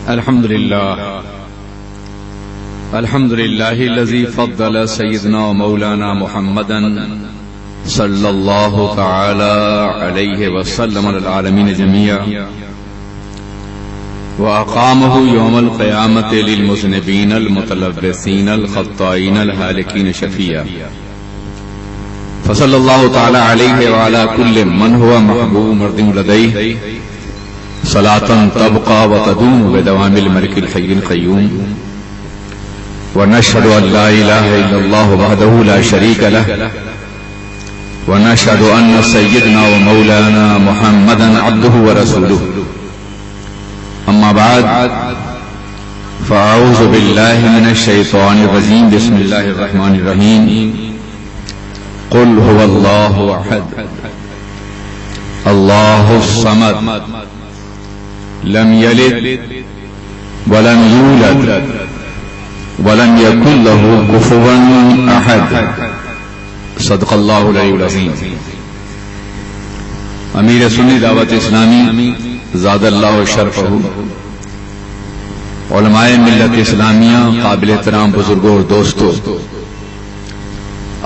الحمد لله الذي فضل سيدنا ومولانا محمدا صلى الله تعالى عليه وسلم على العالمين جميعا وأقامه يوم القيامة للمذنبين المتلبسين الخطائين الهالكين شفيعا فصلى الله تعالى عليه وعلى كل من هو محبوب مرضي لديه صلاة تبقى وتدوم بدوام الملك الحي القيوم ونشهد أن لا إله إلا الله وحده لا شريك له ونشهد أن سيدنا ومولانا محمدا عبده ورسوله أما بعد فأعوذ بالله من الشيطان الرجيم بسم الله الرحمن الرحيم قل هو الله أحد الله الصمد لم يلد ولم يولد ولم يكن له كفوا أحد صدق الله العلي العظيم. امیر سنی دعوت اسلامی زاد اللہ شرفہ، علماء ملت اسلامیہ، قابل احترام بزرگوں اور دوستوں،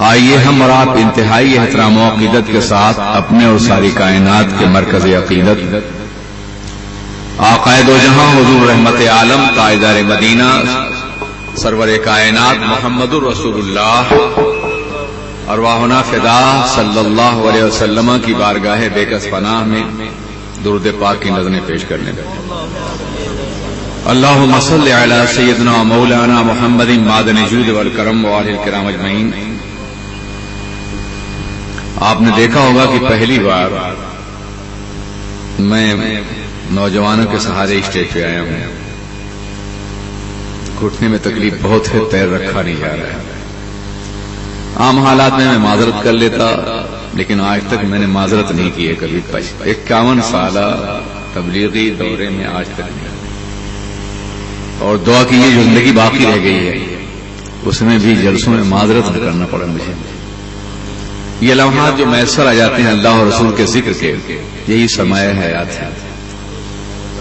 آئیے ہم اور آپ انتہائی احترام و عقیدت کے ساتھ اپنے اور ساری کائنات کے مرکز عقیدت آقائے دو جہاں حضور رحمت عالم تاجدار مدینہ سرور کائنات محمد الرسول اللہ ارواحنا فدا صلی اللہ علیہ وسلم کی بارگاہ بے کس پناہ میں درود پاک کی نظریں پیش کرنے لگے. اللہم صلی علی سیدنا مولانا محمد معدن جود والکرم وآلہ الکرام اجمعین. آپ نے دیکھا ہوگا کہ پہلی بار میں نوجوانوں کے سہارے اسٹیج پہ آیا ہوں. گھٹنے میں تکلیف بہت ہے، پیر رکھا نہیں جا رہا ہے. عام حالات میں معذرت کر لیتا، لیکن آج تک میں نے معذرت نہیں کی ہے کبھی. 51 سالہ تبلیغی دورے میں آج تک نہیں. اور دعا کی یہ جو زندگی باقی رہ گئی ہے اس میں بھی جلسوں میں معذرت نہ کرنا پڑا مجھے. یہ لمحات جو میسر آ جاتے ہیں اللہ اور رسول کے ذکر کے، یہی سرمایہ حیات ہے.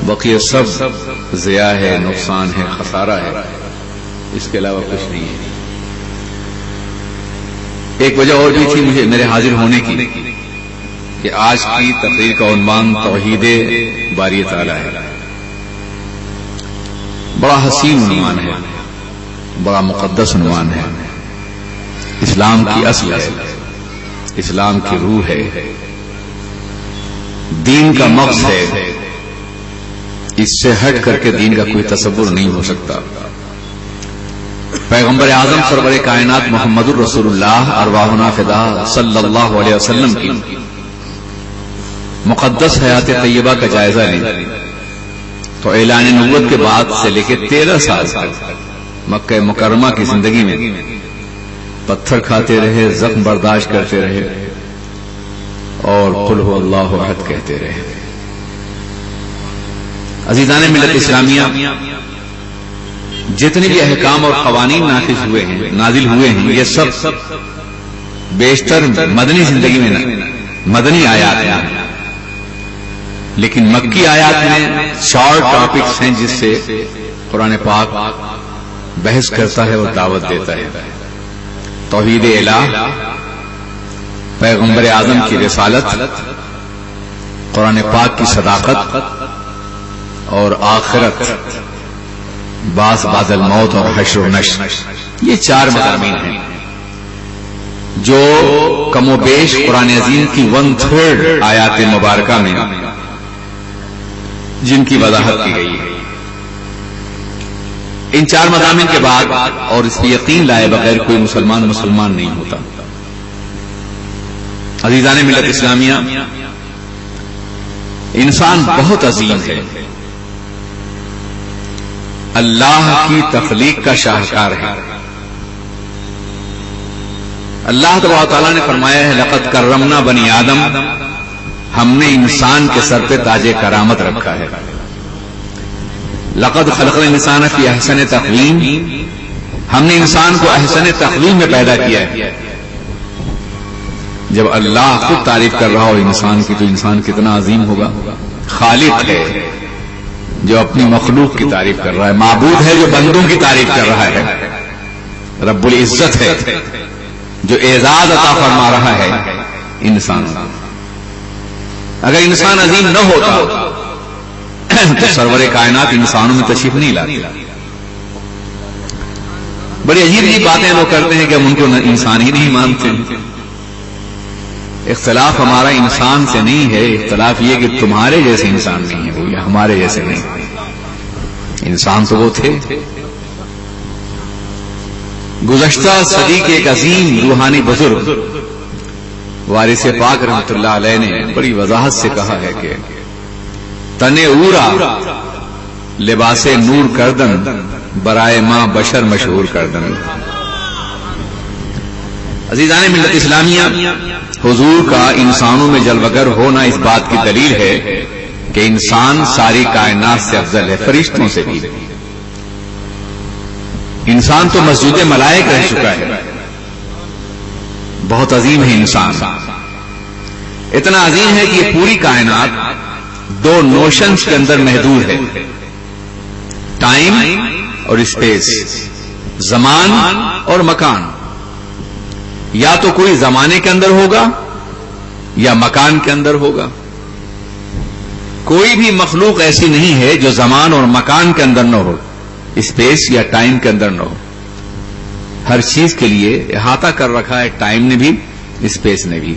بقیہ سب ضیاء ہے، نقصان ہے، خسارہ ہے، اس کے علاوہ کچھ نہیں ہے. ایک وجہ اور بھی تھی مجھے میرے حاضر ہونے کی کہ آج کی تقریر کا عنوان توحید باری تعالی ہے. بڑا حسین عنوان ہے، بڑا مقدس عنوان ہے. اسلام کی اصل ہے، اسلام کی روح ہے، دین کا مغز ہے. اس سے ہٹ کر کے دین کا کوئی تصور نہیں ہو سکتا. پیغمبر اعظم سرور کائنات محمد الرسول اللہ ارواحنا فدا صلی اللہ علیہ وسلم کی مقدس حیات طیبہ کا جائزہ لیں تو اعلان نبوت کے بعد سے لے کے 13 سال تک مکہ مکرمہ کی زندگی میں پتھر کھاتے رہے، زخم برداشت کرتے رہے اور قل هو اللہ احد کہتے رہے. عزیزان ملت اسلامیہ، جتنے بھی احکام اور قوانین نازل ہوئے ہیں یہ سب بیشتر مدنی زندگی میں مدنی آیات ہیں. لیکن مکی آیات میں شارٹ ٹاپکس ہیں جس سے قرآن پاک بحث کرتا ہے اور دعوت دیتا ہے. توحید الہ، پیغمبر اعظم کی رسالت، قرآن پاک کی صداقت اور آخرت، بعث بعد الموت اور حشر و نشر. یہ 4 مضامین ہیں جو کم و بیش قرآن عظیم کی 1/3 آیات مبارکہ میں جن کی وضاحت کی گئی ہے. ان 4 مضامین کے بعد اور اس کی یقین لائے بغیر کوئی مسلمان نہیں ہوتا. عزیزان ملت اسلامیہ، انسان بہت عظیم ہے، اللہ کی تخلیق کا شاہکار ہے. اللہ تعالیٰ نے فرمایا ہے لقد کرمنا بنی آدم، ہم نے انسان کے سر پہ تاج کرامت رکھا ہے. لقد خلقنا الانسان فی احسن تقویم، ہم نے انسان کو احسن تقویم میں پیدا کیا ہے. جب اللہ خود تعریف کر رہا ہو انسان کی تو انسان کتنا عظیم ہوگا. خالق ہے، جو اپنی مخلوق کی تعریف کر رہا ہے، معبود ہے جو بندوں کی تعریف کر رہا ہے، رب العزت ہے جو اعزاز عطا فرما رہا ہے انسان. اگر انسان عظیم نہ ہوتا تو سرور کائنات انسانوں میں تشریف نہیں لاتے. بڑی عجیب عجیب باتیں لوگ کرتے ہیں کہ ہم ان کو انسان ہی نہیں مانتے. اختلاف ہمارا انسان سے نہیں ہے، اختلاف یہ کہ تمہارے جیسے انسان نہیں ہے بھیا، ہمارے جیسے نہیں. انسان تو وہ تھے. گزشتہ صدی کے ایک عظیم روحانی بزرگ وارث پاک رحمۃ اللہ علیہ نے بڑی وضاحت سے کہا ہے کہ تن اورا لباس نور کردن برائے ماں بشر مشہور کردن. عزیزان ملت اسلامیہ، حضور کا انسانوں میں جلوگر ہونا اس بات کی دلیل ہے کہ انسان ساری کائنات سے افضل ہے، فرشتوں سے بھی. انسان تو مسجود ملائک رہ چکا ہے، بہت عظیم ہے انسان. اتنا عظیم ہے کہ یہ پوری کائنات دو نوشنز کے اندر محدود ہے، ٹائم اور اسپیس، زمان اور مکان. یا تو کوئی زمانے کے اندر ہوگا یا مکان کے اندر ہوگا. کوئی بھی مخلوق ایسی نہیں ہے جو زمان اور مکان کے اندر نہ ہو، اسپیس یا ٹائم کے اندر نہ ہو. ہر چیز کے لیے احاطہ کر رکھا ہے، ٹائم نے بھی اسپیس نے بھی.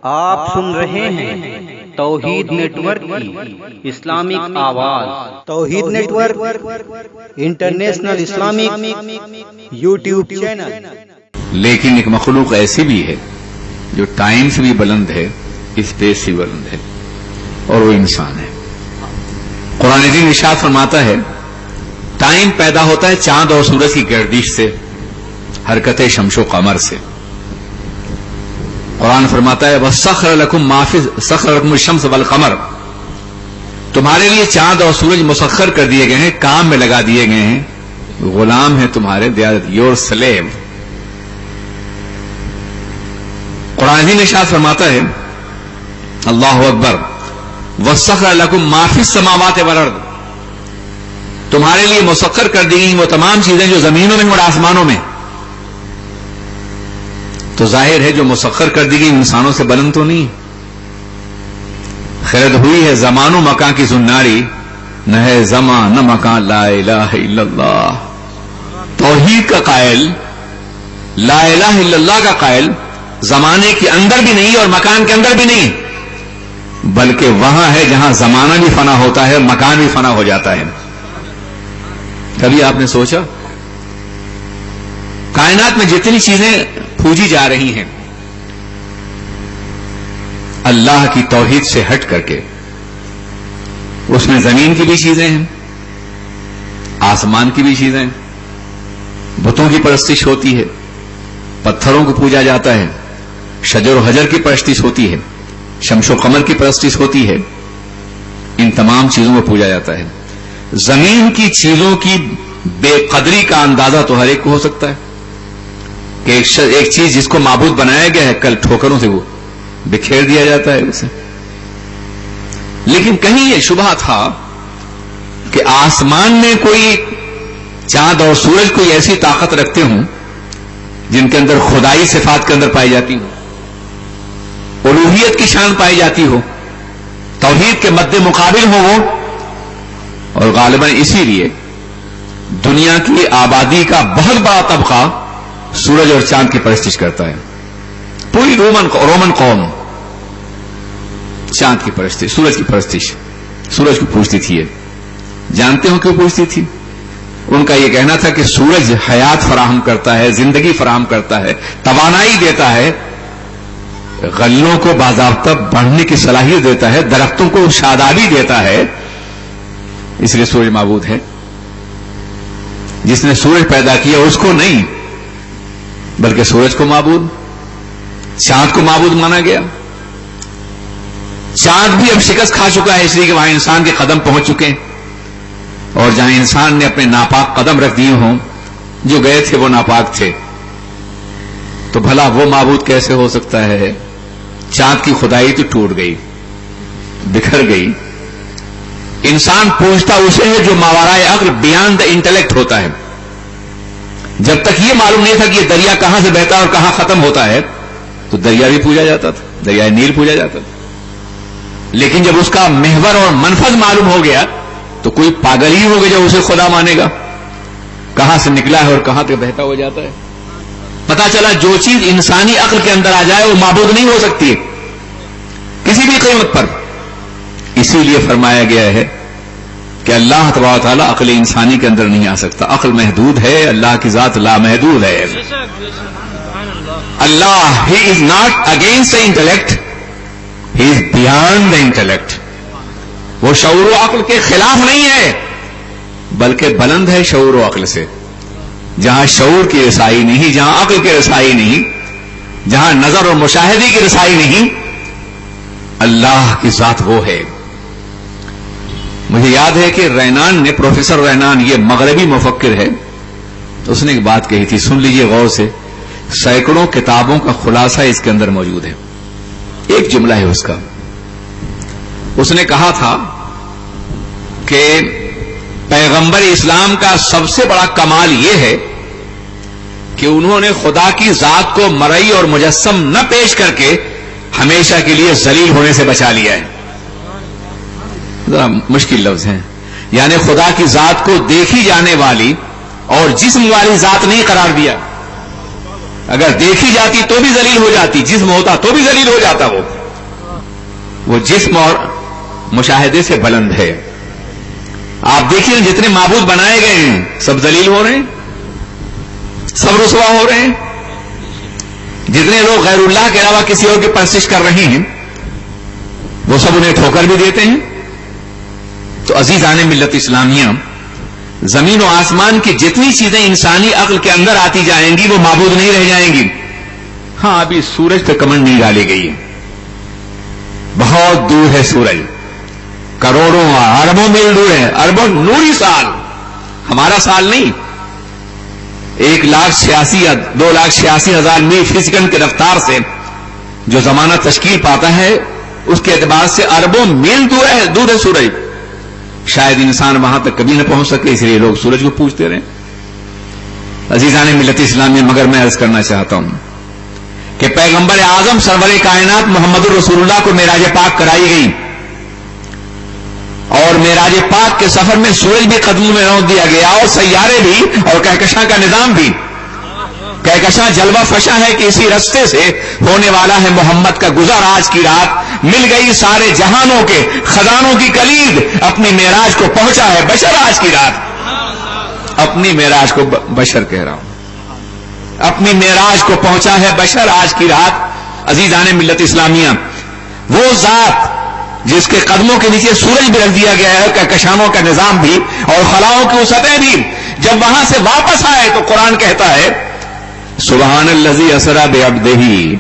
آپ سن رہے ہیں توحید نیٹ ورک کی اسلامک آواز. Tawheed network international Islamic YouTube channel. لیکن ایک مخلوق ایسی بھی ہے جو ٹائم سے بھی بلند ہے، اسپیس سے بلند ہے، اور وہ انسان ہے. قرآن عظیم ارشاد فرماتا ہے ٹائم پیدا ہوتا ہے چاند اور سورج کی گردش سے، حرکت شمس و قمر سے. قرآن فرماتا ہے وَسَخَّرَ لَكُم مَّا فِي سَخَّرَ لَكُمُ الشَّمْسَ وَالْقَمَرَ، تمہارے لیے چاند اور سورج مسخر کر دیے گئے ہیں، کام میں لگا دیے گئے ہیں، غلام ہیں تمہارے، they are your slave. قرآن عظیم ارشاد فرماتا ہے اللہ اکبر وَسَخَّرَ لَكُم مَّا فِي السَّمَاوَاتِ وَالْأَرْضِ، تمہارے لیے مسخر کر دی گئی وہ تمام چیزیں جو زمینوں میں اور آسمانوں میں. تو ظاہر ہے جو مسخر کر دی گئی انسانوں سے بلند تو نہیں. خرد ہوئی ہے زمان و مکان کی زناری، نہ ہے زمان نہ مکان لا الہ الا اللہ. توحید کا قائل، لا الہ الا اللہ کا قائل زمانے کے اندر بھی نہیں اور مکان کے اندر بھی نہیں، بلکہ وہاں ہے جہاں زمانہ بھی فنا ہوتا ہے، مکان بھی فنا ہو جاتا ہے. کبھی آپ نے سوچا کائنات میں جتنی چیزیں پوجی جا رہی ہیں اللہ کی توحید سے ہٹ کر کے، اس میں زمین کی بھی چیزیں ہیں، آسمان کی بھی چیزیں ہیں، بتوں کی پرستش ہوتی ہے، پتھروں کو پوجا جاتا ہے، شجر و حجر کی پرستش ہوتی ہے، شمس و قمر کی پرستش ہوتی ہے، ان تمام چیزوں کو پوجا جاتا ہے. زمین کی چیزوں کی بے قدری کا اندازہ تو ہر ایک کو ہو سکتا ہے کہ ایک چیز جس کو معبود بنایا گیا ہے کل ٹھوکروں سے وہ بکھیر دیا جاتا ہے اسے. لیکن کہیں یہ شبہ تھا کہ آسمان میں کوئی چاند اور سورج کوئی ایسی طاقت رکھتے ہوں جن کے اندر خدائی صفات کے اندر پائی جاتی ہو، الوہیت کی شان پائی جاتی ہو، توحید کے مد مقابل ہو وہ. اور غالباً اسی لیے دنیا کی آبادی کا بہت بڑا طبقہ سورج اور چاند کی پرستش کرتا ہے. پوری رومن قوم چاند کی پرستش، سورج کی پرستش، سورج کو پوجتی تھی. جانتے ہو کیوں پوجتی تھی؟ ان کا یہ کہنا تھا کہ سورج حیات فراہم کرتا ہے، زندگی فراہم کرتا ہے، توانائی دیتا ہے، غلوں کو باضابطہ بڑھنے کی صلاحیت دیتا ہے، درختوں کو شادابی دیتا ہے. اس لیے سورج معبود ہے. جس نے سورج پیدا کیا اس کو نہیں بلکہ سورج کو معبود، چاند کو معبود مانا گیا. چاند بھی اب شکست کھا چکا ہے اس لیے کہ وہاں انسان کے قدم پہنچ چکے ہیں، اور جہاں انسان نے اپنے ناپاک قدم رکھ دیے ہوں، جو گئے تھے وہ ناپاک تھے، تو بھلا وہ معبود کیسے ہو سکتا ہے؟ چاند کی خدائی تو ٹوٹ گئی، بکھر گئی. انسان پوچھتا اسے ہے جو ماورائے عقل بیانڈ دا انٹلیکٹ ہوتا ہے. جب تک یہ معلوم نہیں تھا کہ یہ دریا کہاں سے بہتا ہے اور کہاں ختم ہوتا ہے تو دریا بھی پوجا جاتا تھا, دریائے نیل پوجا جاتا تھا. لیکن جب اس کا محور اور منفذ معلوم ہو گیا تو کوئی پاگل ہی ہوگا جو اسے خدا مانے گا, کہاں سے نکلا ہے اور کہاں تک بہتا ہو جاتا ہے. پتا چلا جو چیز انسانی عقل کے اندر آ جائے وہ معبود نہیں ہو سکتی ہے کسی بھی قیمت پر. اسی لیے فرمایا گیا ہے کہ اللہ تبارک و تعالیٰ عقل انسانی کے اندر نہیں آ سکتا. عقل محدود ہے, اللہ کی ذات لامحدود ہے. اللہ he is not against the intellect, he is beyond the intellect. وہ شعور و عقل کے خلاف نہیں ہے بلکہ بلند ہے شعور و عقل سے. جہاں شعور کی رسائی نہیں, جہاں عقل کی رسائی نہیں, جہاں نظر اور مشاہدے کی رسائی نہیں, اللہ کی ذات وہ ہے. مجھے یاد ہے کہ رینان نے, پروفیسر رینان, یہ مغربی مفکر ہے, اس نے ایک بات کہی تھی, سن لیجئے غور سے, سینکڑوں کتابوں کا خلاصہ اس کے اندر موجود ہے. ایک جملہ ہے اس کا. اس نے کہا تھا کہ پیغمبر اسلام کا سب سے بڑا کمال یہ ہے کہ انہوں نے خدا کی ذات کو مرئی اور مجسم نہ پیش کر کے ہمیشہ کے لیے ذلیل ہونے سے بچا لیا ہے. ذرا مشکل لفظ ہیں, یعنی خدا کی ذات کو دیکھی جانے والی اور جسم والی ذات نہیں قرار دیا. اگر دیکھی جاتی تو بھی ذلیل ہو جاتی, جسم ہوتا تو بھی ذلیل ہو جاتا. وہ جسم اور مشاہدے سے بلند ہے. آپ دیکھیے جتنے معبود بنائے گئے ہیں سب ذلیل ہو رہے ہیں, سب رسوا ہو رہے ہیں. جتنے لوگ غیر اللہ کے علاوہ کسی اور کی پرستش کر رہے ہیں وہ سب انہیں ٹھوکر بھی دیتے ہیں. تو عزیزان ملت اسلامیہ, زمین و آسمان کی جتنی چیزیں انسانی عقل کے اندر آتی جائیں گی وہ معبود نہیں رہ جائیں گی. ہاں, ابھی سورج پہ کمر نہیں ڈالی گئی ہے, بہت دور ہے سورج, کروڑوں اربوں میل دور ہے, اربوں نوری سال, ہمارا سال نہیں. 1,86,000 یا 2,86,000 میل فی سیکنڈ کی رفتار سے جو زمانہ تشکیل پاتا ہے اس کے اعتبار سے اربوں میل دور ہے سورج. شاید انسان وہاں تک کبھی نہ پہنچ سکے, اس لیے لوگ سورج کو پوجتے رہے. عزیزان ملت اسلامی, مگر میں عرض کرنا چاہتا ہوں کہ پیغمبر اعظم سرور کائنات محمد رسول اللہ کو معراج پاک کرائی گئی اور معراج پاک کے سفر میں سورج بھی قدموں میں روک دیا گیا اور سیارے بھی اور کہکشاں کا نظام بھی. کہکشاں جلوہ فشاں ہے کہ اسی رستے سے ہونے والا ہے محمد کا گزر. آج کی رات مل گئی سارے جہانوں کے خزانوں کی کلید, اپنی معراج کو پہنچا ہے بشر. آج کی رات اپنی معراج کو بشر کہہ رہا ہوں, اپنی معراج کو پہنچا ہے بشر. آج کی رات عزیزان ملت اسلامیہ, وہ ذات جس کے قدموں کے نیچے سورج بھی رکھ دیا گیا ہے, کہکشانوں کا نظام بھی اور خلاؤں کی وسعتیں بھی, جب وہاں سے واپس آئے تو قرآن کہتا ہے سبحان الذی اسری بعبدہ,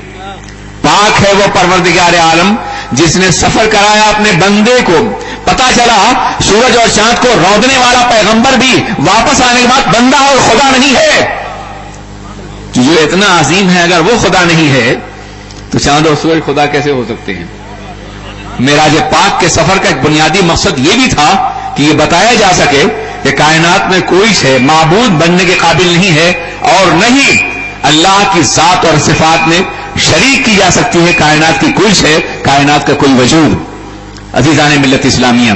پاک ہے وہ پروردگار عالم جس نے سفر کرایا اپنے بندے کو. پتا چلا سورج اور چاند کو رودنے والا پیغمبر بھی واپس آنے کے بعد بندہ اور خدا نہیں ہے. جو اتنا عظیم ہے, اگر وہ خدا نہیں ہے تو چاند اور سورج خدا کیسے ہو سکتے ہیں؟ معراج پاک کے سفر کا ایک بنیادی مقصد یہ بھی تھا کہ یہ بتایا جا سکے کہ کائنات میں کوئی شے معبود بننے کے قابل نہیں ہے اور نہیں اللہ کی ذات اور صفات میں شریک کی جا سکتی ہے کائنات کی کوئی شے, کائنات کا کوئی وجود. عزیزان ملت اسلامیہ,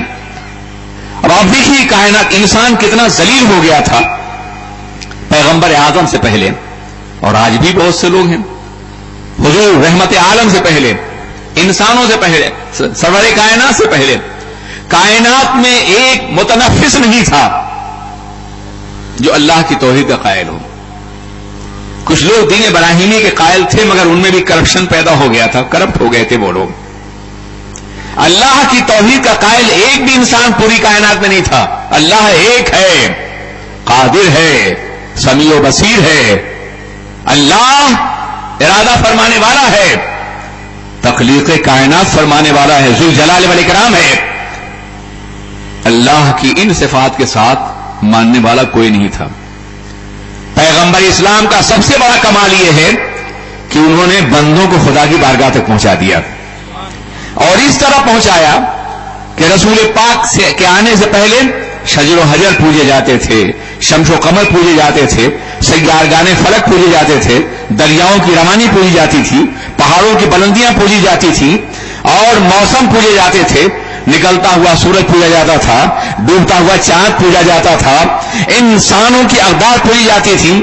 اب آپ دیکھیے کائنات, انسان کتنا ذلیل ہو گیا تھا پیغمبر اعظم سے پہلے, اور آج بھی بہت سے لوگ ہیں. حضور رحمت عالم سے پہلے, انسانوں سے پہلے, سرور کائنات سے پہلے کائنات میں ایک متنفس نہیں تھا جو اللہ کی توحید کا قائل ہو. کچھ لوگ دین ابراہیمی کے قائل تھے مگر ان میں بھی کرپشن پیدا ہو گیا تھا, کرپٹ ہو گئے تھے وہ لوگ. اللہ کی توحید کا قائل ایک بھی انسان پوری کائنات میں نہیں تھا. اللہ ایک ہے, قادر ہے, سمیع و بصیر ہے. اللہ ارادہ فرمانے والا ہے, تخلیق کائنات فرمانے والا ہے, ذوالجلال والاکرام ہے. اللہ کی ان صفات کے ساتھ ماننے والا کوئی نہیں تھا. پیغمبر اسلام کا سب سے بڑا کمال یہ ہے کہ انہوں نے بندوں کو خدا کی بارگاہ تک پہنچا دیا, اور اس طرح پہنچایا کہ رسول پاک کے آنے سے پہلے شجر و حجر پوجے جاتے تھے، شمس و قمر پوجے جاتے تھے، سیارگان فلک پوجے جاتے تھے، دریاؤں کی روانی پوجی جاتی تھی، پہاڑوں کی بلندیاں پوجی جاتی تھی، اور موسم پوجے جاتے تھے، نکلتا ہوا سورج پوجا جاتا تھا، ڈوبتا ہوا چاند پوجا جاتا تھا، انسانوں کی اقدار پوجی جاتی تھی،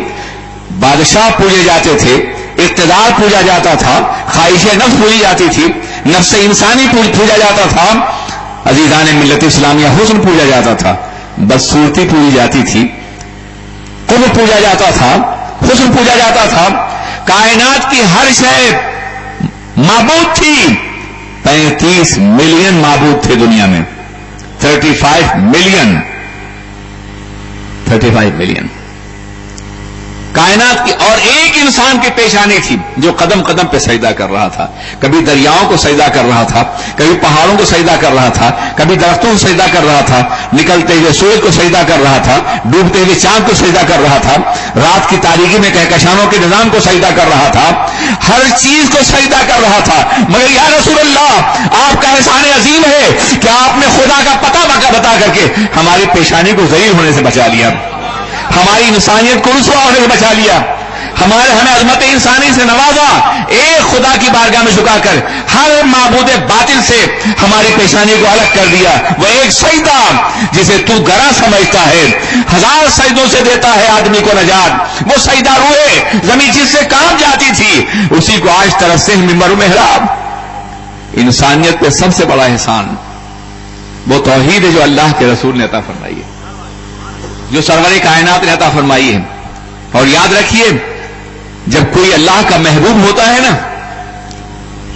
بادشاہ پوجے جاتے تھے، اقتدار پوجا جاتا تھا، خواہش نفس پوجی جاتی تھی، نفس انسانی پوجا جاتا تھا، عزیزان ملت اسلامیہ حسن پوجا جاتا تھا، بدصورتی پوجی جاتی تھی، قرب پوجا جاتا تھا، حسن پوجا جاتا تھا، کائنات کی ہر شے معبود تھی۔ 35 ملین معبود تھے دنیا میں، 35 ملین کائنات کی، اور ایک انسان کی پیشانی تھی جو قدم قدم پہ سجدہ کر رہا تھا، کبھی دریاؤں کو سجدہ کر رہا تھا، کبھی پہاڑوں کو سجدہ کر رہا تھا، کبھی درختوں کو سجدہ کر رہا تھا، نکلتے ہوئے سورج کو سجدہ کر رہا تھا، ڈوبتے ہوئے چاند کو سجدہ کر رہا تھا، رات کی تاریکی میں کہکشانوں کے نظام کو سجدہ کر رہا تھا، ہر چیز کو سجدہ کر رہا تھا، مگر یا رسول اللہ آپ کا احسان عظیم ہے کہ آپ نے خدا کا پتہ بتا کر کے ہماری پیشانی کو ذلیل ہونے سے بچا لیا، ہماری انسانیت کو رسوا ہونے سے بچا لیا، ہمیں عظمت انسانی سے نوازا، ایک خدا کی بارگاہ میں جھکا کر ہر معبود باطل سے ہماری پیشانی کو الگ کر دیا۔ وہ ایک سجدہ جسے تو گراں سمجھتا ہے 1000 سجدوں سے دیتا ہے آدمی کو نجات، وہ سجدہ روئے زمین جس سے کام جاتی تھی اسی کو آج ترستے ہیں منبر و محراب۔ انسانیت پہ سب سے بڑا احسان وہ توحید ہے جو اللہ کے رسول نے عطا فرمائی ہے، جو سرور کائنات نے عطا فرمائی ہے۔ اور یاد رکھیے جب کوئی اللہ کا محبوب ہوتا ہے نا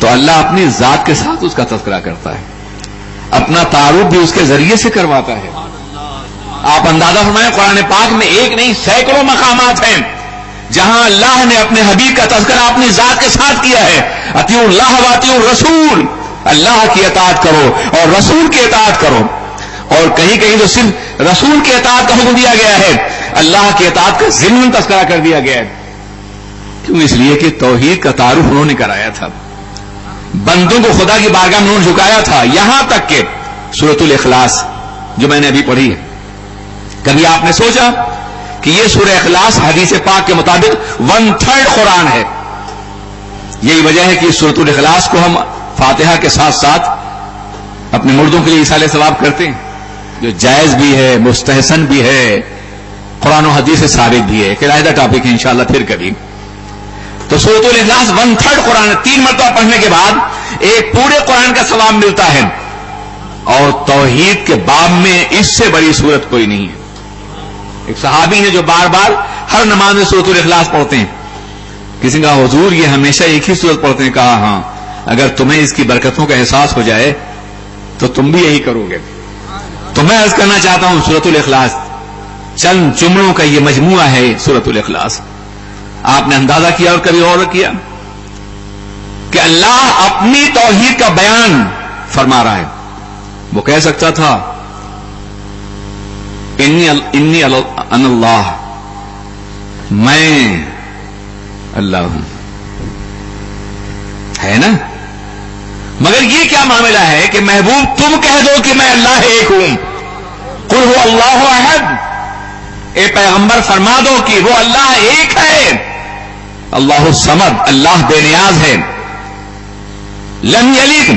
تو اللہ اپنی ذات کے ساتھ اس کا تذکرہ کرتا ہے، اپنا تعارف بھی اس کے ذریعے سے کرواتا ہے۔ آپ اندازہ فرمائیں قرآن پاک میں ایک نہیں سینکڑوں مقامات ہیں جہاں اللہ نے اپنے حبیب کا تذکرہ اپنی ذات کے ساتھ کیا ہے۔ اطیعوا اللہ و اطیعوا الرسول، اللہ کی اطاعت کرو اور رسول کی اطاعت کرو، اور کہیں کہیں تو صرف رسول کی اطاعت کا حکم دیا گیا ہے، اللہ کی اطاعت کا ضمن تذکرہ کر دیا گیا ہے۔ کیوں؟ اس لیے کہ توحید کا تعارف انہوں نے کرایا تھا، بندوں کو خدا کی بارگاہ میں انہوں نے جھکایا تھا، یہاں تک کہ سورۃ الاخلاص جو میں نے ابھی پڑھی ہے، کبھی آپ نے سوچا کہ یہ سورہ اخلاص حدیث پاک کے مطابق 1/3 قرآن ہے؟ یہی وجہ ہے کہ سورۃ الاخلاص کو ہم فاتحہ کے ساتھ ساتھ اپنے مردوں کے لیے اصالہ ثواب کرتے ہیں، جو جائز بھی ہے، مستحسن بھی ہے، قرآن و حدیث سے ثابت بھی ہے، ایک علیحدہ ٹاپک ہے انشاءاللہ پھر کبھی۔ تو سورۃ الاخلاص 1/3 قرآن ہے، 3 مرتبہ پڑھنے کے بعد ایک پورے قرآن کا ثواب ملتا ہے، اور توحید کے باب میں اس سے بڑی سورت کوئی نہیں ہے۔ ایک صحابی ہیں جو بار بار ہر نماز میں سورۃ الاخلاص پڑھتے ہیں، کسی نے کہا حضور یہ ہمیشہ ایک ہی سورت پڑھتے ہیں؟ کہا ہاں، اگر تمہیں اس کی برکتوں کا احساس ہو جائے تو تم بھی یہی کرو گے۔ تو میں عرض کرنا چاہتا ہوں سورۃ الاخلاص چند جملوں کا یہ مجموعہ ہے، سورۃ الاخلاص۔ آپ نے اندازہ کیا اور کبھی اور کیا کہ اللہ اپنی توحید کا بیان فرما رہا ہے؟ وہ کہہ سکتا تھا انی اللہ، میں اللہ ہوں، ہے نا؟ مگر یہ کیا معاملہ ہے کہ محبوب تم کہہ دو کہ میں اللہ ایک ہوں، قل هو اللہ احد، اے پیغمبر فرما دو کہ وہ اللہ ایک ہے، اللہ الصمد، اللہ بے نیاز ہے، لم یلد،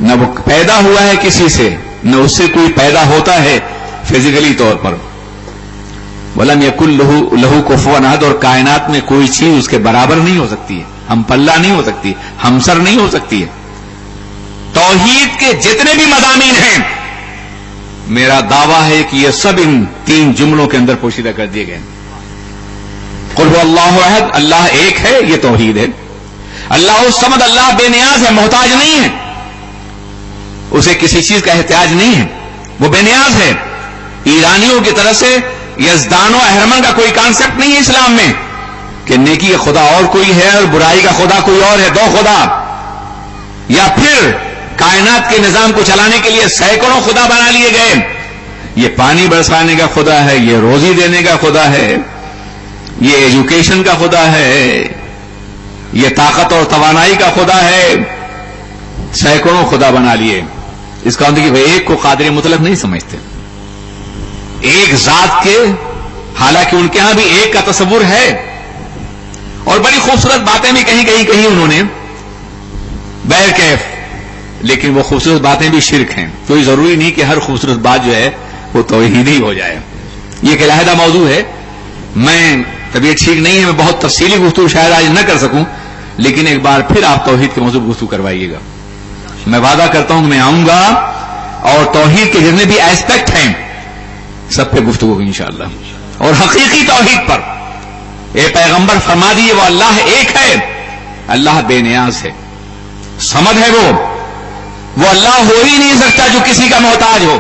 نہ وہ پیدا ہوا ہے کسی سے، نہ اس سے کوئی پیدا ہوتا ہے فزیکلی طور پر، ولم یکن لہ کفوا احد، اور کائنات میں کوئی چیز اس کے برابر نہیں ہو سکتی ہے، ہم پلہ نہیں ہو سکتی، ہمسر نہیں ہو سکتی ہے۔ توحید کے جتنے بھی مضامین ہیں میرا دعویٰ ہے کہ یہ سب ان 3 جملوں کے اندر پوشیدہ کر دیے گئے۔ قل هو اللہ احد، اللہ ایک ہے، یہ توحید ہے۔ اللہ الصمد، اللہ بے نیاز ہے، محتاج نہیں ہے، اسے کسی چیز کا احتیاج نہیں ہے، وہ بے نیاز ہے۔ ایرانیوں کی طرف سے یزدان و اہرمن کا کوئی کانسیپٹ نہیں ہے اسلام میں کہ نیکی کا خدا اور کوئی ہے اور برائی کا خدا کوئی اور ہے، 2 خدا، یا پھر کائنات کے نظام کو چلانے کے لیے سینکڑوں خدا بنا لیے گئے، یہ پانی برسانے کا خدا ہے، یہ روزی دینے کا خدا ہے، یہ ایجوکیشن کا خدا ہے، یہ طاقت اور توانائی کا خدا ہے، سینکڑوں خدا بنا لیے۔ اس کا مطلب کہ وہ ایک کو قادر مطلق نہیں سمجھتے، ایک ذات کے، حالانکہ ان کے ہاں بھی ایک کا تصور ہے، اور بڑی خوبصورت باتیں بھی کہیں انہوں نے بہر کیف، لیکن وہ خوبصورت باتیں بھی شرک ہیں. کوئی ضروری نہیں کہ ہر خوبصورت بات جو ہے وہ توحیدی ہو جائے. یہ ایک علیحدہ موضوع ہے، میں طبیعت ٹھیک نہیں ہے، میں بہت تفصیلی گفتگو شاید آج نہ کر سکوں، لیکن ایک بار پھر آپ توحید کے موضوع گفتگو کروائیے گا. میں وعدہ کرتا ہوں کہ میں آؤں گا اور توحید کے جتنے بھی ایسپیکٹ ہیں سب پہ گفتگو ہوگی انشاءاللہ، اور حقیقی توحید پر. اے پیغمبر فرما دیجیے وہ اللہ ایک ہے، اللہ بے نیاز ہے، صمد ہے، وہ اللہ ہو ہی نہیں سکتا جو کسی کا محتاج ہو،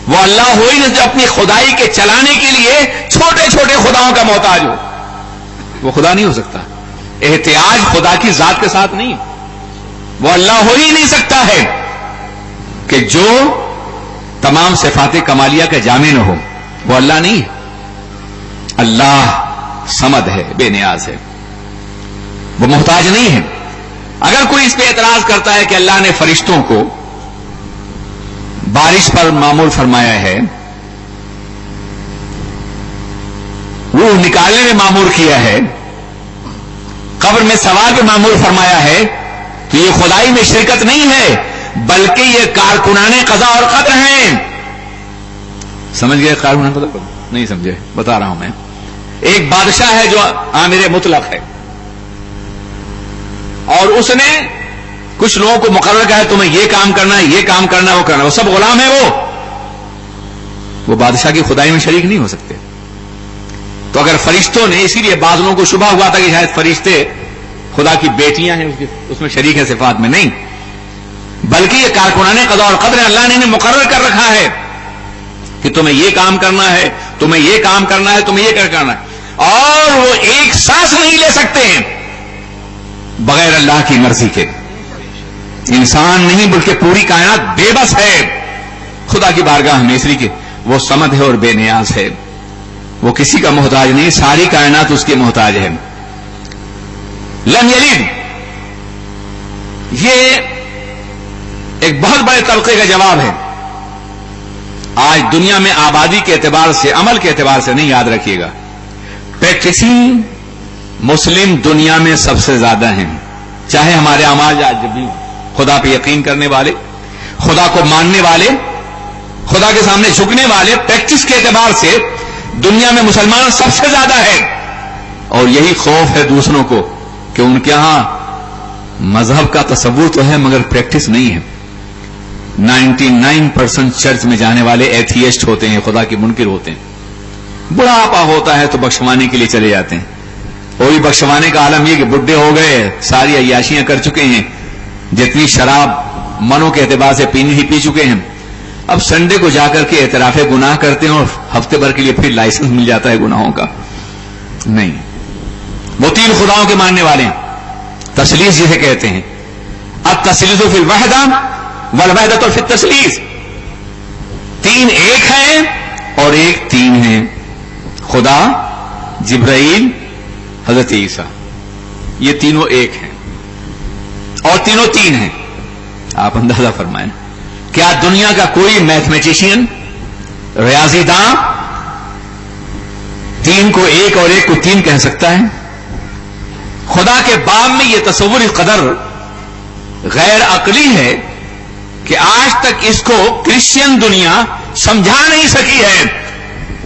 وہ اللہ ہو ہی نہیں جو اپنی خدائی کے چلانے کے لیے چھوٹے چھوٹے خداؤں کا محتاج ہو، وہ خدا نہیں ہو سکتا. احتیاج خدا کی ذات کے ساتھ نہیں، وہ اللہ ہو ہی نہیں سکتا ہے کہ جو تمام صفات کمالیہ کا جامع نہ ہو، وہ اللہ نہیں ہے. اللہ صمد ہے، بے نیاز ہے، وہ محتاج نہیں ہے. اگر کوئی اس پہ اعتراض کرتا ہے کہ اللہ نے فرشتوں کو بارش پر معمول فرمایا ہے، روح نکالنے میں معمور کیا ہے، قبر میں سوال پہ معمول فرمایا ہے، تو یہ خدائی میں شرکت نہیں ہے بلکہ یہ کارکنان قضا اور قدر ہیں. سمجھ گئے؟ کارکنان قضا نہیں سمجھے؟ بتا رہا ہوں میں. ایک بادشاہ ہے جو آمر مطلق ہے، اور اس نے کچھ لوگوں کو مقرر کیا ہے تمہیں یہ کام کرنا ہے، یہ کام کرنا ہے، وہ کرنا ہے، وہ سب غلام ہیں. وہ بادشاہ کی خدائی میں شریک نہیں ہو سکتے. تو اگر فرشتوں نے، اسی لیے بعض لوگوں کو شبہ ہوا تھا کہ شاید فرشتے خدا کی بیٹیاں ہیں، اس میں شریک ہے صفات میں، نہیں، بلکہ یہ کارکنان قضا اور قدر اللہ نے انہیں مقرر کر رکھا ہے کہ تمہیں یہ کام کرنا ہے، تمہیں یہ کام کرنا ہے، تمہیں یہ کرنا ہے، اور وہ ایک سانس نہیں لے سکتے ہیں بغیر اللہ کی مرضی کے. انسان نہیں بلکہ پوری کائنات بے بس ہے خدا کی بارگاہ میں، اس لیے کہ وہ صمد ہے اور بے نیاز ہے، وہ کسی کا محتاج نہیں، ساری کائنات اس کے محتاج ہے. لم یلد، یہ ایک بہت بڑے طبقے کا جواب ہے. آج دنیا میں آبادی کے اعتبار سے، عمل کے اعتبار سے نہیں، یاد رکھیے گا، پریکٹسنگ مسلم دنیا میں سب سے زیادہ ہیں. چاہے ہمارے اعمال آج بھی خدا پہ یقین کرنے والے، خدا کو ماننے والے، خدا کے سامنے جھکنے والے، پریکٹس کے اعتبار سے دنیا میں مسلمان سب سے زیادہ ہے. اور یہی خوف ہے دوسروں کو کہ ان کے ہاں مذہب کا تصور تو ہے مگر پریکٹس نہیں ہے. 99% چرچ میں جانے والے ایتھیسٹ ہوتے ہیں، خدا کے منکر ہوتے ہیں. بڑھاپا ہوتا ہے تو بخشوانے کے لیے چلے جاتے ہیں. وہی بخشوانے کا عالم یہ کہ بڈھے ہو گئے، ساری عیاشیاں کر چکے ہیں، جتنی شراب منوں کے اعتبار سے پینی ہی پی چکے ہیں. اب سنڈے کو جا کر کے اعتراف گناہ کرتے ہیں اور ہفتے بھر کے لیے پھر لائسنس مل جاتا ہے گناہوں کا. نہیں، وہ 3 خداؤں کے ماننے والے ہیں. تثلیث جسے کہتے ہیں، اب تثلیث فی الوحدہ والوحدۃ فی التثلیث، 3 ایک ہیں اور ایک 3 ہیں. خدا، جبرائیل، حضرت عیسیٰ، یہ تینوں ایک ہیں اور تینوں 3 ہیں. آپ اندازہ فرمائیں، کیا دنیا کا کوئی میتھمیٹیشین، ریاضی داں 3 کو 1 اور 1 کو 3 کہہ سکتا ہے؟ خدا کے باب میں یہ تصور اس قدر غیر عقلی ہے کہ آج تک اس کو کرسچین دنیا سمجھا نہیں سکی ہے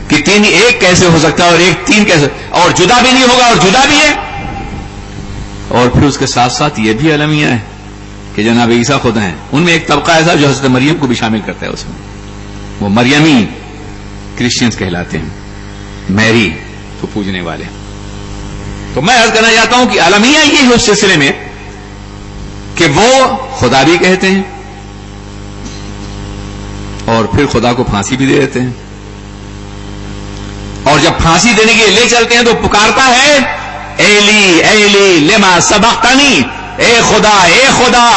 کہ 3 1 کیسے ہو سکتا ہے اور 1 3 کیسے، اور جدا بھی نہیں ہوگا اور جدا بھی ہے. اور پھر اس کے ساتھ ساتھ یہ بھی المیہ ہے کہ جناب عیسیٰ خدا ہیں. ان میں ایک طبقہ ایسا جو حضرت مریم کو بھی شامل کرتا ہے اس میں، وہ مریمی کرسچنز کہلاتے ہیں، میری کو پوجنے والے. تو میں عرض کرنا چاہتا ہوں کہ المیہ یہ ہے اس سلسلے میں کہ وہ خدا بھی کہتے ہیں اور پھر خدا کو پھانسی بھی دے دیتے ہیں، اور جب پھانسی دینے کے لیے لے چلتے ہیں تو پکارتا ہے ایلی ایلی لما سبقتنی، اے خدا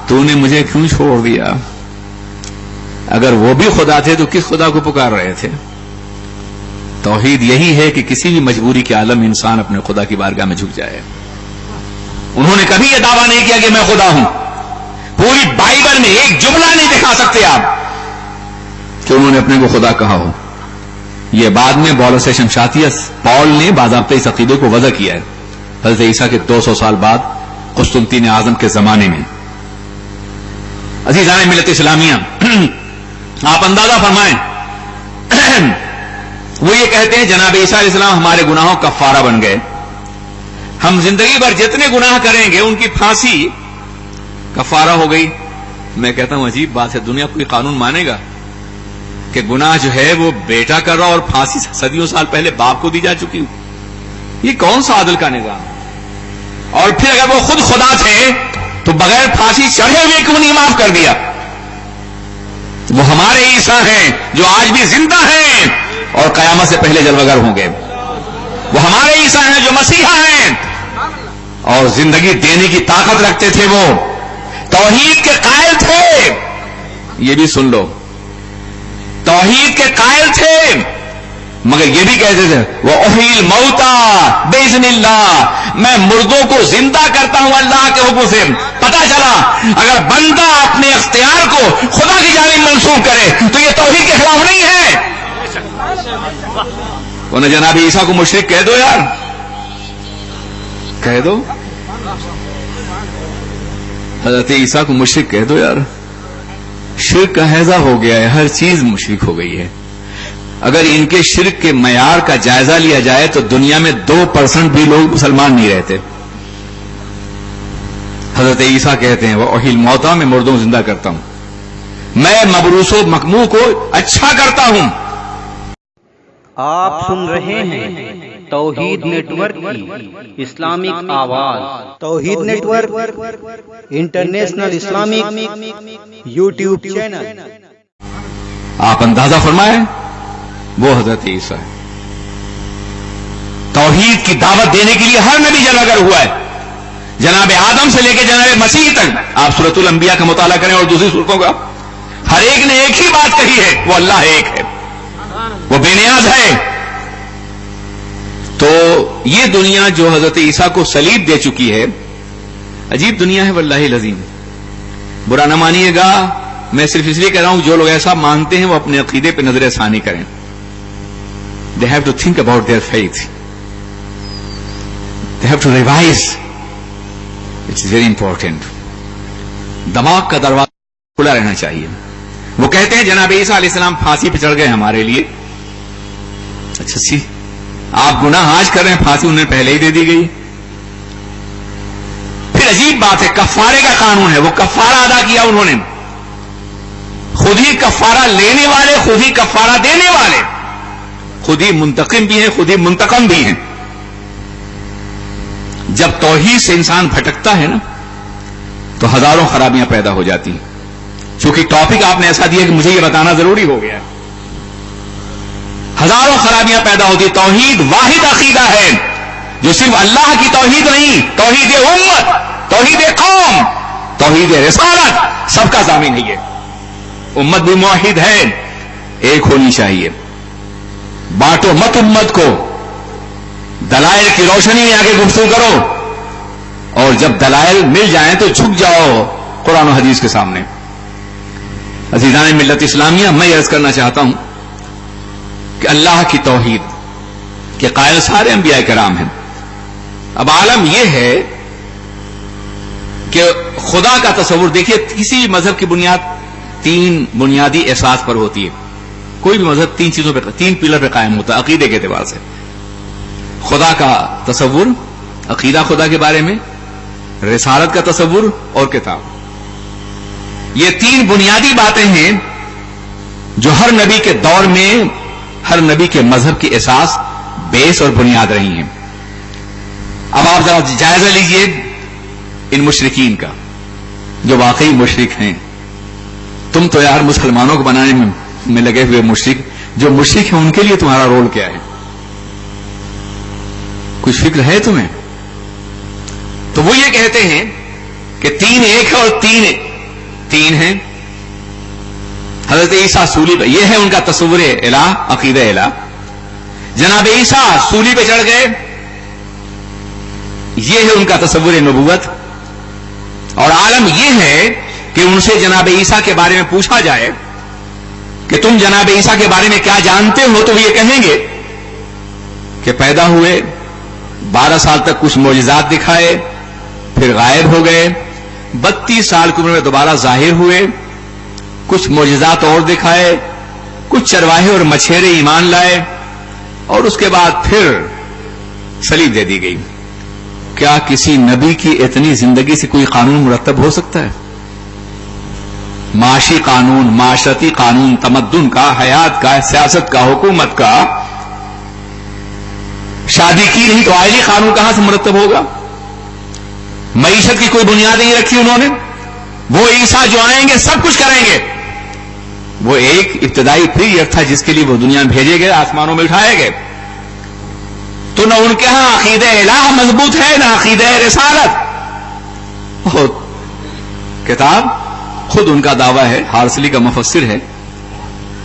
تو نے مجھے کیوں چھوڑ دیا. اگر وہ بھی خدا تھے تو کس خدا کو پکار رہے تھے؟ توحید یہی ہے کہ کسی بھی مجبوری کے عالم انسان اپنے خدا کی بارگاہ میں جھک جائے. انہوں نے کبھی یہ دعویٰ نہیں کیا کہ میں خدا ہوں، پوری بائبل میں ایک جملہ نہیں دکھا سکتے آپ کہ انہوں نے اپنے کو خدا کہا ہو. یہ بعد میں بولس شمشاتیہ پال نے باضابطہ اس عقیدے کو وضع کیا ہے حضرت عیسیٰ کے 200 سال بعد قسطنطین اعظم کے زمانے میں. عزیزان ملت اسلامیہ، آپ اندازہ فرمائیں، وہ یہ کہتے ہیں جناب عیسیٰ علیہ السلام ہمارے گناہوں کا کفارہ بن گئے، ہم زندگی بھر جتنے گناہ کریں گے ان کی پھانسی کفارہ ہو گئی. میں کہتا ہوں عجیب بات ہے، دنیا کوئی قانون مانے گا کہ گناہ جو ہے وہ بیٹا کر رہا اور پھانسی صدیوں سال پہلے باپ کو دی جا چکی ہو؟ یہ کون سا عدل کا نظام؟ اور پھر اگر وہ خود خدا تھے تو بغیر پھانسی چڑھے ہوئے کیوں نہیں معاف کر دیا؟ وہ ہمارے عیسیٰ ہیں جو آج بھی زندہ ہیں اور قیامت سے پہلے جلوگر ہوں گے. وہ ہمارے عیسیٰ ہیں جو مسیحا ہیں اور زندگی دینے کی طاقت رکھتے تھے، وہ توحید کے قائل تھے. یہ بھی سن لو، توحید کے قائل تھے مگر یہ بھی کہتے تھے وہ احیل موتا باذن اللہ، میں مردوں کو زندہ کرتا ہوں اللہ کے حکم سے. پتہ چلا اگر بندہ اپنے اختیار کو خدا کی جانب منسوب کرے تو یہ توحید کے خلاف نہیں ہے. انہیں جناب عیسیٰ کو مشرک کہہ دو یار، کہہ دو، حضرت عیسیٰ کو مشرک کہہ دو یار. شرک کا ہیضہ ہو گیا ہے، ہر چیز مشرک ہو گئی ہے. اگر ان کے شرک کے معیار کا جائزہ لیا جائے تو دنیا میں 2% بھی لوگ مسلمان نہیں رہتے. حضرت عیسیٰ کہتے ہیں وہ احیل موتا، میں مردوں زندہ کرتا ہوں، میں مبروس و مکمو کو اچھا کرتا ہوں. آپ سن رہے ہیں توحید نیٹ ورک کی اسلامک آواز. Tawheed network international Islamic YouTube channel. آپ اندازہ فرمائیں، وہ حضرت عیسیٰ ہے. توحید کی دعوت دینے کے لیے ہر نبی جلوگر ہوا ہے، جناب آدم سے لے کے جناب مسیح تک. آپ سورۃ الانبیاء کا مطالعہ کریں اور دوسری سورتوں کا، ہر ایک نے ایک ہی بات کہی ہے، وہ اللہ ایک ہے، وہ بے نیاز ہے. تو یہ دنیا جو حضرت عیسیٰ کو صلیب دے چکی ہے، عجیب دنیا ہے واللہ العظیم. برا نہ مانیے گا، میں صرف اس لیے کہہ رہا ہوں جو لوگ ایسا مانتے ہیں وہ اپنے عقیدے پہ نظر ثانی کریں. They have to think about their faith. They have to revise. It's very important. دماغ کا دروازہ کھلا رہنا چاہیے. وہ کہتے ہیں جناب عیسیٰ علیہ السلام پھانسی پہ چڑھ گئے ہمارے لیے. اچھا سی، آپ گناہ آج کر رہے ہیں، پھانسی انہیں پہلے ہی دے دی گئی. پھر عجیب بات ہے، کفارے کا قانون ہے، وہ کفارہ ادا کیا انہوں نے. خود ہی کفارہ لینے والے، خود ہی کفارہ دینے والے، خود ہی منتقم بھی ہیں، خود ہی منتقم بھی ہیں. جب توحید سے انسان بھٹکتا ہے نا تو ہزاروں خرابیاں پیدا ہو جاتی ہیں. چونکہ ٹاپک آپ نے ایسا دیا کہ مجھے یہ بتانا ضروری ہو گیا ہے. ہزاروں خرابیاں پیدا ہوتی. توحید واحد عقیدہ ہے جو صرف اللہ کی توحید نہیں، توحید امت، توحید قوم، توحید رسالت، سب کا ضامن ہے. یہ امت بھی موحد ہے، ایک ہونی چاہیے. بانٹو مت امت کو، دلائل کی روشنی میں آگے گفتگو کرو، اور جب دلائل مل جائیں تو جھک جاؤ قرآن و حدیث کے سامنے. عزیزان ملت اسلامیہ، میں عرض کرنا چاہتا ہوں کہ اللہ کی توحید کے قائل سارے انبیاء کرام ہیں. اب عالم یہ ہے کہ خدا کا تصور دیکھیے، کسی بھی مذہب کی بنیاد 3 بنیادی احساس پر ہوتی ہے. کوئی بھی مذہب 3 چیزوں پہ، 3 پلر پہ قائم ہوتا ہے عقیدے کے اعتبار سے. خدا کا تصور، عقیدہ خدا کے بارے میں، رسالت کا تصور اور کتاب. یہ 3 بنیادی باتیں ہیں جو ہر نبی کے دور میں ہر نبی کے مذہب کی اساس، بیس اور بنیاد رہی ہیں. اب آپ ذرا جائزہ لیجئے ان مشرکین کا جو واقعی مشرک ہیں. تم تو یار مسلمانوں کو بنانے میں لگے ہوئے مشرک، جو مشرک ہیں ان کے لیے تمہارا رول کیا ہے؟ کچھ فکر ہے تمہیں؟ تو وہ یہ کہتے ہیں کہ 3 ایک ہے اور 3 ہیں. حضرت عیسیٰ سولی پہ، یہ ہے ان کا تصور الہ، عقیدہ الہ. جناب عیسیٰ سولی پہ چڑھ گئے، یہ ہے ان کا تصور نبوت. اور عالم یہ ہے کہ ان سے جناب عیسیٰ کے بارے میں پوچھا جائے کہ تم جناب عیسیٰ کے بارے میں کیا جانتے ہو، تو یہ کہیں گے کہ پیدا ہوئے، 12 سال تک کچھ معجزات دکھائے، پھر غائب ہو گئے، 32 سال کی عمر میں دوبارہ ظاہر ہوئے، کچھ معجزات اور دکھائے، کچھ چرواہے اور مچھیرے ایمان لائے، اور اس کے بعد پھر صلیب دے دی گئی۔ کیا کسی نبی کی اتنی زندگی سے کوئی قانون مرتب ہو سکتا ہے؟ معاشی قانون، معاشرتی قانون، تمدن کا، حیات کا، سیاست کا، حکومت کا، شادی کی نہیں تو آئلی قانون کہاں سے مرتب ہوگا؟ معیشت کی کوئی بنیاد نہیں رکھی انہوں نے۔ وہ عیسیٰ جو آئیں گے سب کچھ کریں گے۔ وہ ایک ابتدائی پیریڈ تھا جس کے لیے وہ دنیا میں بھیجے گئے، آسمانوں میں اٹھائے گئے، تو نہ ان کے ہاں عقیدہ الہ مضبوط ہے نہ عقیدہ رسالت۔ کتاب خود ان کا دعویٰ ہے، ہارسلی کا مفسر ہے،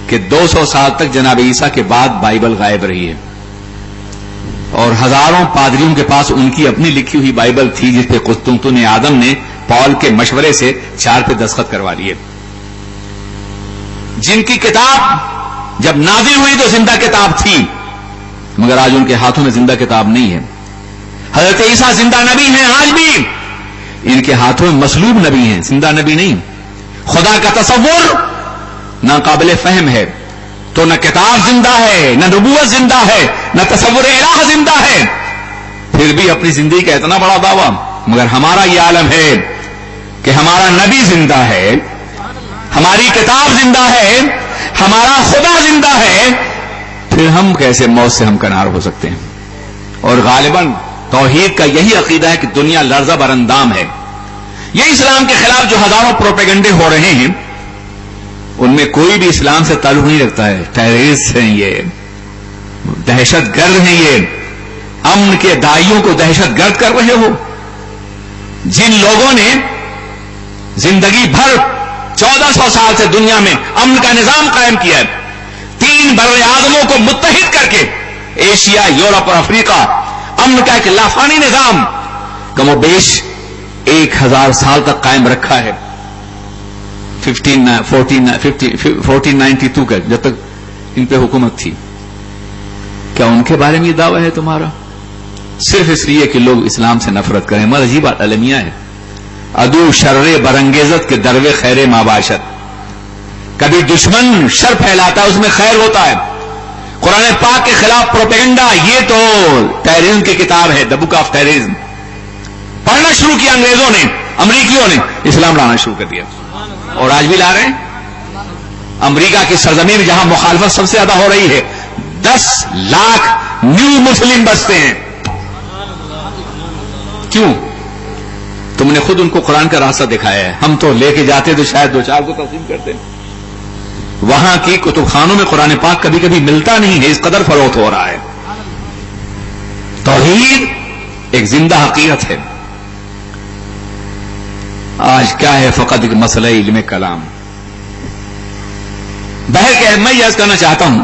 کہ 200 سال تک جناب عیسیٰ کے بعد بائبل غائب رہی ہے، اور ہزاروں پادریوں کے پاس ان کی اپنی لکھی ہوئی بائبل تھی جس پہ قسطنطین آدم نے پال کے مشورے سے 4 پہ دستخط کروا لیے۔ جن کی کتاب جب نازل ہوئی تو زندہ کتاب تھی، مگر آج ان کے ہاتھوں میں زندہ کتاب نہیں ہے۔ حضرت عیسیٰ زندہ نبی ہیں آج بھی، ان کے ہاتھوں میں مصلوب نبی ہیں، زندہ نبی نہیں۔ خدا کا تصور ناقابل فہم ہے، تو نہ کتاب زندہ ہے، نہ نبوت زندہ ہے، نہ تصور الہ زندہ ہے، پھر بھی اپنی زندگی کا اتنا بڑا دعویٰ۔ مگر ہمارا یہ عالم ہے کہ ہمارا نبی زندہ ہے، ہماری کتاب زندہ ہے، ہمارا خدا زندہ ہے، پھر ہم کیسے موت سے ہمکنار ہو سکتے ہیں؟ اور غالباً توحید کا یہی عقیدہ ہے کہ دنیا لرزہ بر اندام ہے۔ یہ اسلام کے خلاف جو ہزاروں پروپیگنڈے ہو رہے ہیں، ان میں کوئی بھی اسلام سے تعلق نہیں رکھتا ہے۔ ٹیررسٹ ہیں، یہ دہشت گرد ہیں، یہ امن کے دائیوں کو دہشت گرد کر رہے ہو۔ جن لوگوں نے زندگی بھر 1400 سال سے دنیا میں امن کا نظام قائم کیا ہے، 3 بر اعظموں کو متحد کر کے ایشیا، یورپ اور افریقہ، امن کا ایک لافانی نظام کم و بیش 1000 سال تک قائم رکھا ہے، 1492 کا، جب تک ان پہ حکومت تھی۔ کیا ان کے بارے میں یہ دعویٰ ہے تمہارا؟ صرف اس لیے کہ لوگ اسلام سے نفرت کریں۔ مگر عجیب المیہ ہے، عدو شر برنگیزت کے دروے خیر ماباشت۔ کبھی دشمن شر پھیلاتا ہے، اس میں خیر ہوتا ہے۔ قرآن پاک کے خلاف پروپیگنڈا، یہ تو ٹیررزم کی کتاب ہے، دا بک آف ٹیررزم۔ پڑھنا شروع کیا انگریزوں نے، امریکیوں نے، اسلام لانا شروع کر دیا، اور آج بھی لا رہے ہیں۔ امریکہ کی سرزمین میں جہاں مخالفت سب سے زیادہ ہو رہی ہے، 10 لاکھ نیو مسلم بستے ہیں۔ کیوں؟ تم نے خود ان کو قرآن کا راستہ دکھایا ہے۔ ہم تو لے کے جاتے تو شاید 2-4 کو تقسیم کرتے۔ وہاں کی کتب خانوں میں قرآن پاک کبھی کبھی ملتا نہیں ہے، اس قدر فروخت ہو رہا ہے۔ توحید ایک زندہ حقیقت ہے۔ آج کیا ہے؟ فقط ایک مسئلہ علم کلام۔ بہر کے میں یہ عرض کرنا چاہتا ہوں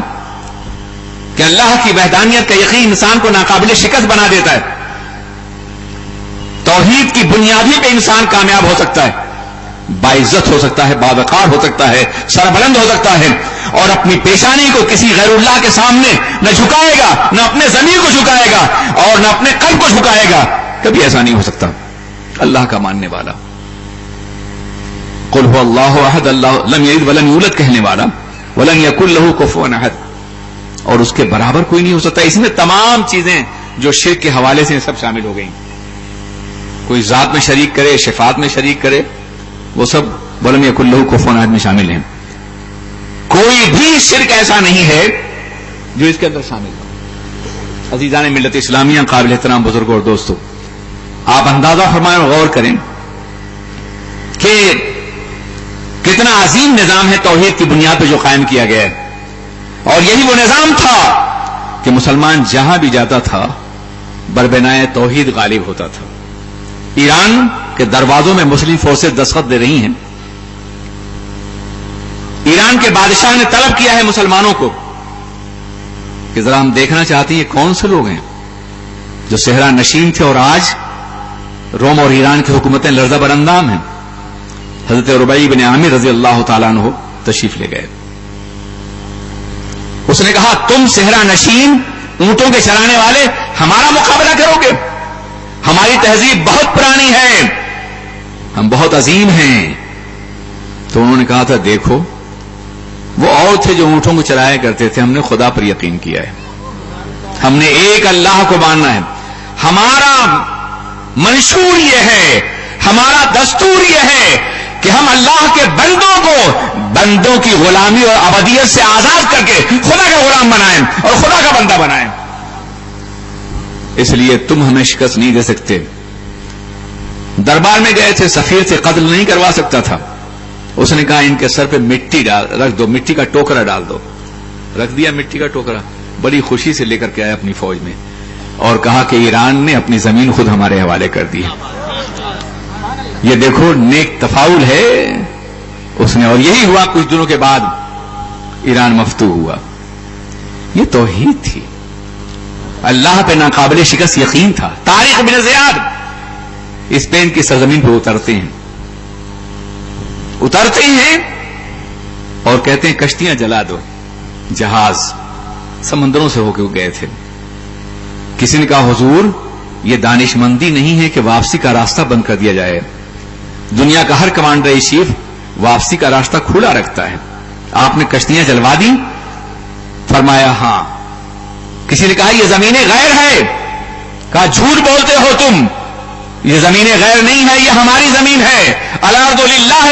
کہ اللہ کی وحدانیت کا یقین انسان کو ناقابل شکست بنا دیتا ہے۔ توحید کی بنیادی پہ انسان کامیاب ہو سکتا ہے، باعزت ہو سکتا ہے، باوقار ہو سکتا ہے، سربلند ہو سکتا ہے، اور اپنی پیشانی کو کسی غیر اللہ کے سامنے نہ جھکائے گا، نہ اپنے ضمیر کو جھکائے گا، اور نہ اپنے قلب کو جھکائے گا۔ کبھی ایسا نہیں ہو سکتا۔ اللہ کا ماننے والا، قل هو اللہ احد، اللہ لم یلد ولم یولد کہنے والا، ولم یکن لہ کفوا احد، اور اس کے برابر کوئی نہیں ہو سکتا۔ اس میں تمام چیزیں جو شرک کے حوالے سے سب شامل ہو گئیں۔ کوئی ذات میں شریک کرے، صفات میں شریک کرے، وہ سب ولم یکن لہ کفوا احد میں شامل ہیں۔ کوئی بھی شرک ایسا نہیں ہے جو اس کے اندر شامل ہو۔ عزیزان ملت اسلامیہ، قابل احترام بزرگوں اور دوستوں، آپ اندازہ فرمائیں اور غور کریں کہ کتنا عظیم نظام ہے توحید کی بنیاد پہ جو قائم کیا گیا ہے، اور یہی وہ نظام تھا کہ مسلمان جہاں بھی جاتا تھا بربنائے توحید غالب ہوتا تھا۔ ایران کے دروازوں میں مسلم فورسز دستخط دے رہی ہیں۔ ایران کے بادشاہ نے طلب کیا ہے مسلمانوں کو کہ ذرا ہم دیکھنا چاہتے ہیں یہ کون سے لوگ ہیں جو صحرا نشین تھے اور آج روم اور ایران کی حکومتیں لرزہ بر اندام ہیں۔ حضرت ربیع بن عامر رضی اللہ تعالیٰ عنہ تشریف لے گئے. اس نے کہا تم صحرا نشین اونٹوں کے چرانے والے ہمارا مقابلہ کرو گے؟ ہماری تہذیب بہت پرانی ہے، ہم بہت عظیم ہیں. تو انہوں نے کہا تھا دیکھو وہ اور تھے جو اونٹوں کو چرایا کرتے تھے، ہم نے خدا پر یقین کیا ہے، ہم نے ایک اللہ کو ماننا ہے. ہمارا منشور یہ ہے، ہمارا دستور یہ ہے کہ ہم اللہ کے بندوں کو بندوں کی غلامی اور عبودیت سے آزاد کر کے خدا کا غلام بنائیں اور خدا کا بندہ بنائیں. اس لیے تم ہمیں شکست نہیں دے سکتے. دربار میں گئے تھے، سفیر سے قتل نہیں کروا سکتا تھا. اس نے کہا ان کے سر پہ مٹی رکھ دو، مٹی کا ٹوکرا ڈال دو. رکھ دیا مٹی کا ٹوکرا، بڑی خوشی سے لے کر کے آیا اپنی فوج میں اور کہا کہ ایران نے اپنی زمین خود ہمارے حوالے کر دی. یہ دیکھو نیک تفاؤل ہے اس نے، اور یہی ہوا. کچھ دنوں کے بعد ایران مفتوح ہوا. یہ توحید تھی، اللہ پہ ناقابل شکست یقین تھا. طارق بن زیاد اسپین کی سرزمین پہ اترتے ہیں اور کہتے ہیں کشتیاں جلا دو. جہاز سمندروں سے ہو کے گئے تھے. کسی نے کہا حضور یہ دانش مندی نہیں ہے کہ واپسی کا راستہ بند کر دیا جائے. دنیا کا ہر کمانڈر ان چیف واپسی کا راستہ کھلا رکھتا ہے، آپ نے کشتیاں جلوا دی؟ فرمایا ہاں. کسی نے کہا یہ زمین غیر ہے. کہا جھوٹ بولتے ہو تم، یہ زمین غیر نہیں ہے، یہ ہماری زمین ہے. الارض للہ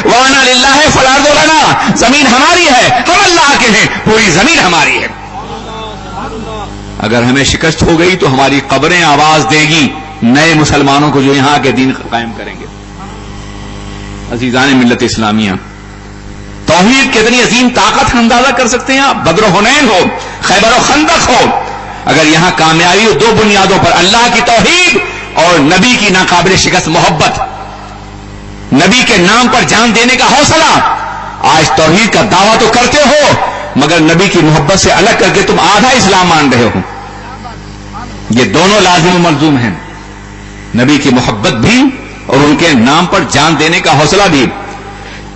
وانا للہ فالارض لنا، زمین ہماری ہے، ہم اللہ کے ہیں، پوری زمین ہماری ہے. اگر ہمیں شکست ہو گئی تو ہماری قبریں آواز دے گی نئے مسلمانوں کو جو یہاں کے دین قائم کریں گے. عزیزان ملت اسلامیہ، توحید کتنی عظیم طاقت اندازہ کر سکتے ہیں آپ. بدر و حنین ہو، خیبر و خندق ہو، اگر یہاں کامیابی ہو دو بنیادوں پر، اللہ کی توحید اور نبی کی ناقابل شکست محبت، نبی کے نام پر جان دینے کا حوصلہ. آج توحید کا دعویٰ تو کرتے ہو مگر نبی کی محبت سے الگ کر کے تم آدھا اسلام مان رہے ہو. یہ دونوں لازم و ملزوم ہیں، نبی کی محبت بھی اور ان کے نام پر جان دینے کا حوصلہ بھی.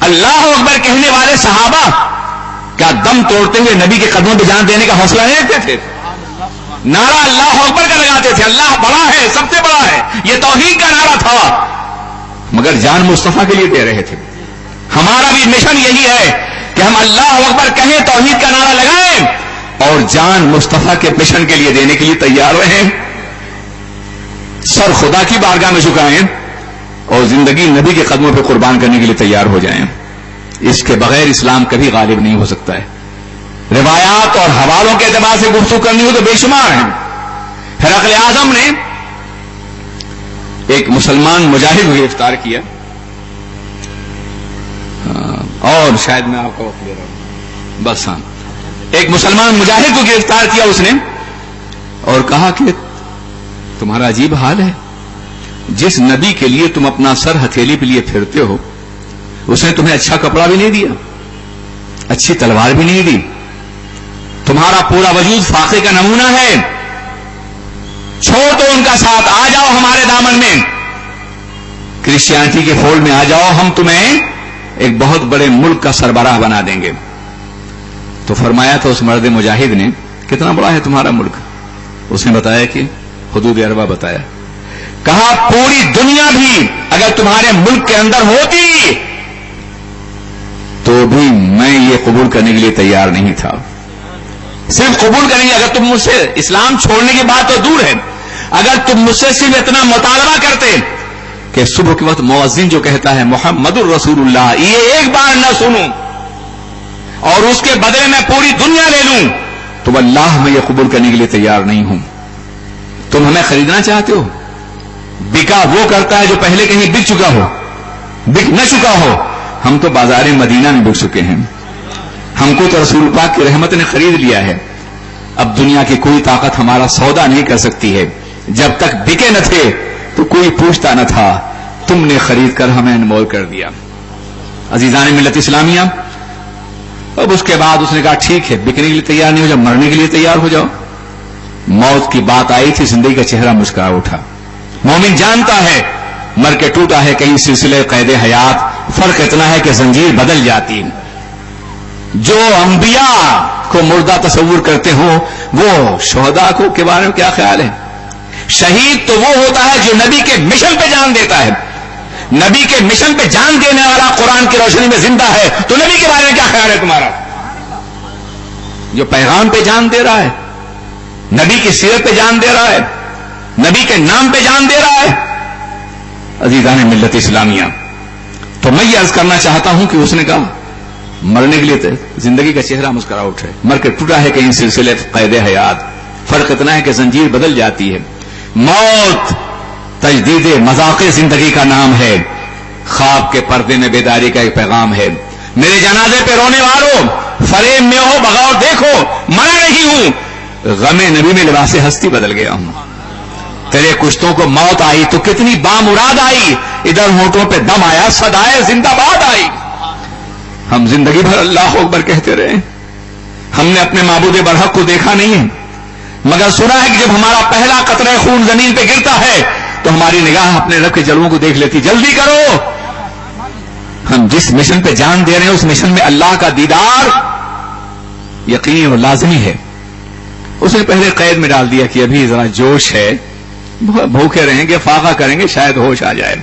اللہ اکبر کہنے والے صحابہ کیا دم توڑتے ہوئے نبی کے قدموں پہ جان دینے کا حوصلہ نہیں رکھتے تھے؟ نعرہ اللہ اکبر کا لگاتے تھے، اللہ بڑا ہے، سب سے بڑا ہے، یہ توحید کا نعرہ تھا، مگر جان مصطفیٰ کے لیے دے رہے تھے. ہمارا بھی مشن یہی ہے کہ ہم اللہ اکبر کہیں، توحید کا نعرہ لگائیں اور جان مصطفیٰ کے مشن کے لیے دینے کے لیے تیار رہیں. سر خدا کی بارگاہ میں جھکائیں اور زندگی نبی کے قدموں پہ قربان کرنے کے لیے تیار ہو جائیں. اس کے بغیر اسلام کبھی غالب نہیں ہو سکتا ہے. روایات اور حوالوں کے اعتبار سے گفتگو کرنی ہو تو بے شمار ہیں. ہرقل اعظم نے ایک مسلمان مجاہد کو گرفتار کیا، اور شاید میں آپ کا وقت لے رہا ہوں، بس ہاں، ایک مسلمان مجاہد کو گرفتار کیا اس نے اور کہا کہ تمہارا عجیب حال ہے، جس نبی کے لیے تم اپنا سر ہتھیلی پہ لیے پھرتے ہو اس نے تمہیں اچھا کپڑا بھی نہیں دیا، اچھی تلوار بھی نہیں دی، تمہارا پورا وجود فاقے کا نمونہ ہے. چھوڑ دو ان کا ساتھ، آ جاؤ ہمارے دامن میں، کرسچیانٹی کے فولڈ میں آ جاؤ، ہم تمہیں ایک بہت بڑے ملک کا سربراہ بنا دیں گے. تو فرمایا تھا اس مرد مجاہد نے کتنا بڑا ہے تمہارا ملک؟ اس نے بتایا کہ حدود اربع بتایا. کہا پوری دنیا بھی اگر تمہارے ملک کے اندر ہوتی تو بھی میں یہ قبول کرنے کے لیے تیار نہیں تھا. صرف قبول کریں گے، اگر تم مجھ سے اسلام چھوڑنے کی بات تو دور ہے، اگر تم مجھ سے صرف اتنا مطالبہ کرتے کہ صبح کے وقت مؤذن جو کہتا ہے محمد الرسول اللہ، یہ ایک بار نہ سنوں اور اس کے بدلے میں پوری دنیا لے لوں، تو واللہ میں یہ قبول کرنے کے لیے تیار نہیں ہوں. تم ہمیں خریدنا چاہتے ہو؟ بکا وہ کرتا ہے جو پہلے کہیں بک چکا ہو، بک نہ چکا ہو. ہم تو بازار مدینہ میں بک چکے ہیں، ہم کو تو رسول پاک کی رحمت نے خرید لیا ہے. اب دنیا کی کوئی طاقت ہمارا سودا نہیں کر سکتی ہے. جب تک بکے نہ تھے تو کوئی پوچھتا نہ تھا، تم نے خرید کر ہمیں انمول کر دیا. عزیزان ملت اسلامیہ، اب اس کے بعد اس نے کہا ٹھیک ہے، بکنے کے لیے تیار نہیں ہو جاؤ، مرنے کے لیے تیار ہو جاؤ. موت کی بات آئی تھی، زندگی کا چہرہ مسکرا اٹھا. مومن جانتا ہے مر کے ٹوٹا ہے، کہیں سلسلے قید حیات فرق اتنا ہے کہ زنجیر بدل جاتی ہے. جو انبیاء کو مردہ تصور کرتے ہوں وہ شہداء کو کے بارے میں کیا خیال ہے؟ شہید تو وہ ہوتا ہے جو نبی کے مشن پہ جان دیتا ہے. نبی کے مشن پہ جان دینے والا قرآن کی روشنی میں زندہ ہے تو نبی کے بارے میں کیا خیال ہے تمہارا؟ جو پیغام پہ جان دے رہا ہے, نبی کی سیرت پہ جان دے رہا ہے, نبی کے نام پہ جان دے رہا ہے. عزیزان ملت اسلامیہ, تو میں یہ عرض کرنا چاہتا ہوں کہ اس نے کہا مرنے کے لیے زندگی کا چہرہ مسکرا اٹھے, مر کے ٹوٹا ہے کہیں سلسلے قید حیات. فرق اتنا ہے کہ زنجیر بدل جاتی ہے. موت تجدید مذاق زندگی کا نام ہے. خواب کے پردے میں بیداری کا ایک پیغام ہے. میرے جنازے پہ رونے والوں, فریب میں ہو بغور دیکھو, مرا نہیں ہوں, غم نبی میں لباس ہستی بدل گیا ہوں. تیرے کشتوں کو موت آئی تو کتنی بامراد آئی, ادھر ہونٹوں پہ دم آیا, صدائے زندہ باد آئی. ہم زندگی بھر اللہ اکبر کہتے رہے, ہم نے اپنے معبود برحق کو دیکھا نہیں ہے, مگر سنا ہے کہ جب ہمارا پہلا قطرہ خون زمین پہ گرتا ہے تو ہماری نگاہ اپنے رب کے جلووں کو دیکھ لیتی. جلدی کرو, ہم جس مشن پہ جان دے رہے ہیں اس مشن میں اللہ کا دیدار یقینی اور لازمی ہے. اس نے پہلے قید میں ڈال دیا کہ ابھی ذرا جوش ہے, بھوکے رہیں گے, فاقہ کریں گے, شاید ہوش آ جائے.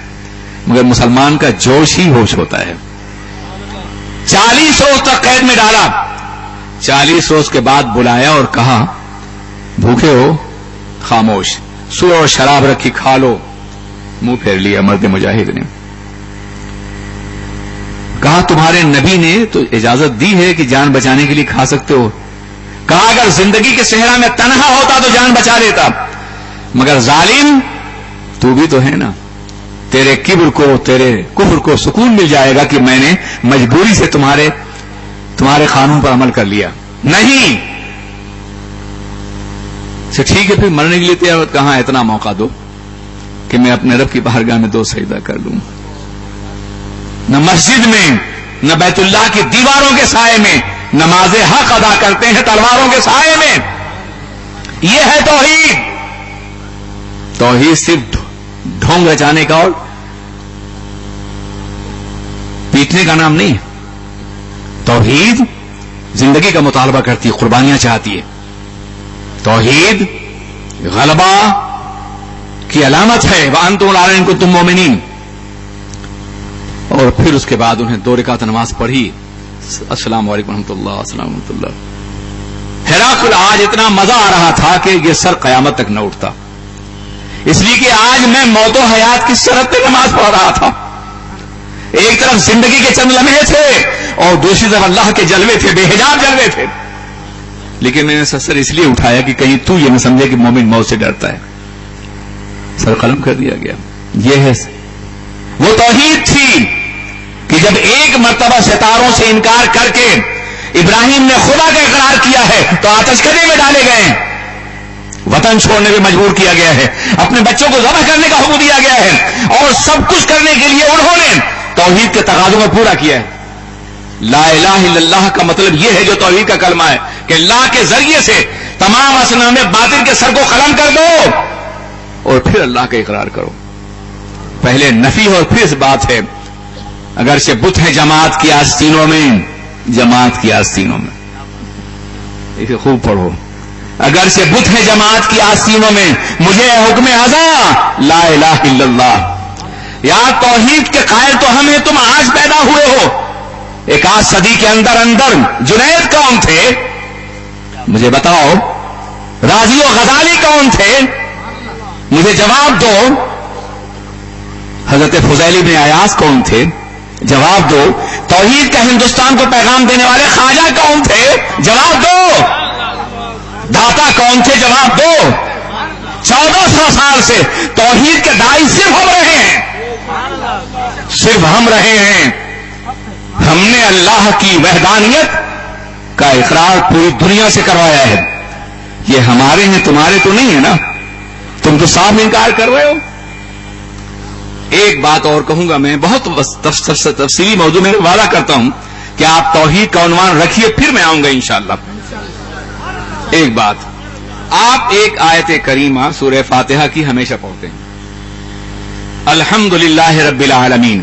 مگر مسلمان کا جوش ہی ہوش ہوتا ہے. 40 روز تک قید میں ڈالا, 40 روز کے بعد بلایا اور کہا بھوکے ہو, خاموش, سو اور شراب رکھی کھا لو. منہ پھیر لیا مرد مجاہد نے. کہا تمہارے نبی نے تو اجازت دی ہے کہ جان بچانے کے لیے کھا سکتے ہو. کہا اگر زندگی کے صحرا میں تنہا ہوتا تو جان بچا لیتا, مگر ظالم تو بھی تو ہے نا, تیرے کبر کو, تیرے کفر کو سکون مل جائے گا کہ میں نے مجبوری سے تمہارے قانون پر عمل کر لیا. نہیں, ٹھیک ہے پھر مرنے کے لیے تیار. کہاں اتنا موقع دو کہ میں اپنے رب کی بارگاہ میں 2 سجدہ کر لوں. نہ مسجد میں, نہ بیت اللہ کی دیواروں کے سائے میں نماز حق ادا کرتے ہیں تلواروں کے سائے میں. یہ ہے توحید. توحید صرف ڈھونگ رچانے کا اور پیٹنے کا نام نہیں. توحید زندگی کا مطالبہ کرتی ہے, قربانیاں چاہتی ہے. توحید غلبہ کی علامت ہے. وَأَنْتُمُ الْأَعْلَوْنَ إِن كُنتُم مُؤْمِنِينَ. اور پھر اس کے بعد انہیں 2 رکعت نماز پڑھی. السلام علیکم ورحمۃ اللہ, السلام ورحمۃ اللہ. ہراقل آج اتنا مزہ آ رہا تھا کہ یہ سر قیامت تک نہ اٹھتا, اس لیے کہ آج میں موت و حیات کی شرط پہ نماز پڑھ رہا تھا. ایک طرف زندگی کے چند لمحے تھے اور دوسری طرف اللہ کے جلوے تھے, بے حجاب جلوے تھے. لیکن میں نے سر اس لیے اٹھایا کہ کہیں تو یہ نہ سمجھے کہ مومن موت سے ڈرتا ہے. سر قلم کر دیا گیا. یہ ہے وہ توحید تھی کہ جب ایک مرتبہ ستاروں سے انکار کر کے ابراہیم نے خدا کا اقرار کیا ہے تو آتش کدے میں ڈالے گئے, وطن چھوڑنے پہ مجبور کیا گیا ہے, اپنے بچوں کو ذبح کرنے کا حکم دیا گیا ہے, اور سب کچھ کرنے کے لیے انہوں نے توحید کے تقاضوں کو پورا کیا ہے. لا الہ الا اللہ کا مطلب یہ ہے جو توحید کا کلمہ ہے کہ اللہ کے ذریعے سے تمام اصنام باطل کے سر کو قلم کر دو اور پھر اللہ کا اقرار کرو. پہلے نفی اور پھر اس بات ہے اگرچہ بت ہے جماعت کی آستینوں میں, جماعت کی آستینوں میں, اسے خوب پڑھو, اگرچہ بت ہے جماعت کی آستینوں میں مجھے حکم ازاں لا الہ الا اللہ. یار توحید کے قائل تو ہمیں تم آج پیدا ہوئے ہو. ایک آدھ صدی کے اندر جنید کون تھے مجھے بتاؤ, رازی و غزالی کون تھے مجھے جواب دو, حضرت فضیل بن عیاض کون تھے جواب دو, توحید کا ہندوستان کو پیغام دینے والے خواجہ کون تھے جواب دو, داتا کون تھے جواب دو. 1400 سال سے توحید کے داعی صرف ہم رہے ہیں, صرف ہم رہے ہیں. ہم نے اللہ کی وحدانیت کا اقرار پوری دنیا سے کروایا ہے. یہ ہمارے ہیں, تمہارے تو نہیں ہے نا, تم تو صاف انکار کر رہے ہو. ایک بات اور کہوں گا میں, بہت تفصیلی موضوع میں وعدہ کرتا ہوں کہ آپ توحید کا عنوان رکھیے, پھر میں آؤں گا انشاءاللہ. ایک بات, آپ ایک آیت کریمہ سورہ فاتحہ کی ہمیشہ پڑھتے ہیں, الحمدللہ رب العالمین,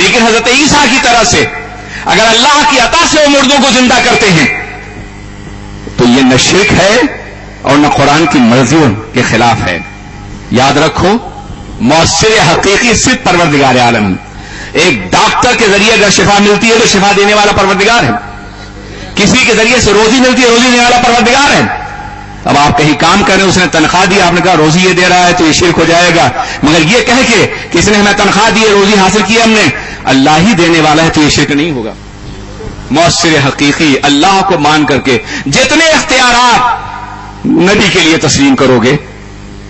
لیکن حضرت عیسیٰ کی طرح سے اگر اللہ کی عطا سے وہ مردوں کو زندہ کرتے ہیں تو یہ نہ شرک ہے اور نہ قرآن کی مرضیوں کے خلاف ہے. یاد رکھو مؤثر حقیقی صرف پروردگار عالم. ایک ڈاکٹر کے ذریعے اگر شفا ملتی ہے تو شفا دینے والا پروردگار ہے. کسی کے ذریعے سے روزی ملتی ہے روزی دینے والا پروردگار ہے. اب آپ کہیں کام کر رہے ہیں, اس نے تنخواہ دی, آپ نے کہا روزی یہ دے رہا ہے تو یہ شرک ہو جائے گا. مگر یہ کہہ کے کہ اس نے ہمیں تنخواہ دی ہے روزی حاصل کی ہم نے, اللہ ہی دینے والا ہے تو یہ شرک نہیں ہوگا. مؤثر حقیقی اللہ کو مان کر کے جتنے اختیارات نبی کے لیے تسلیم کرو گے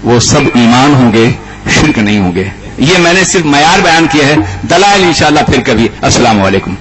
وہ سب ایمان ہوں گے, شرک نہیں ہوں گے. یہ میں نے صرف معیار بیان کیا ہے, دلائل انشاءاللہ پھر کبھی. السلام علیکم.